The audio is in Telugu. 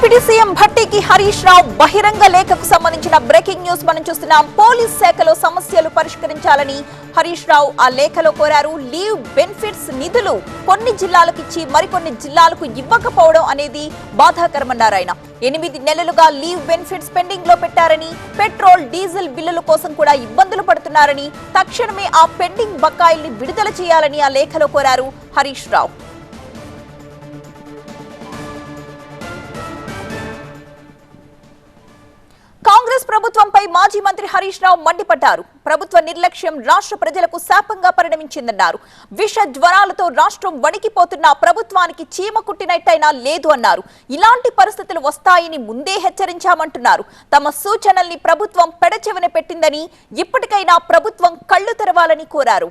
డిప్యూటీ సీఎం భట్టికి హరీష్ రావు బహిరంగ లేఖకు సంబంధించిన బ్రేకింగ్ న్యూస్ మనం చూస్తున్నాం. పోలీస్ శాఖలో సమస్యలు పరిష్కరించాలని హరీష్ రావు ఆ లేఖలో కోరారు. లీవ్ బెనిఫిట్స్ నిధులు కొన్ని జిల్లాలకు ఇచ్చి మరికొన్ని జిల్లాలకు ఇవ్వకపోవడం అనేది బాధాకరమన్నారు ఆయన. 8 నెలలుగా లీవ్ బెనిఫిట్స్ పెండింగ్ లో పెట్టారని, పెట్రోల్ డీజిల్ బిల్లుల కోసం కూడా ఇబ్బందులు పడుతున్నారని, తక్షణమే ఆ పెండింగ్ బకాయిల్ని విడుదల చేయాలని ఆ లేఖలో కోరారు హరీష్ రావు. కాంగ్రెస్ ప్రభుత్వంపై మాజీ మంత్రి హరీష్ రావు మండిపడ్డారు. ప్రభుత్వ నిర్లక్ష్యం రాష్ట్ర ప్రజలకు శాపంగా పరిణమించిందన్నారు. విష జ్వరాలతో రాష్ట్రం వణికిపోతున్న ప్రభుత్వానికి చీమ కుట్టినట్టయినా లేదు అన్నారు. ఇలాంటి పరిస్థితులు వస్తాయని ముందే హెచ్చరించామంటున్నారు. తమ సూచనల్ని ప్రభుత్వం పెడచెవిన పెట్టిందని, ఇప్పటికైనా ప్రభుత్వం కళ్లు తెరవాలని కోరారు.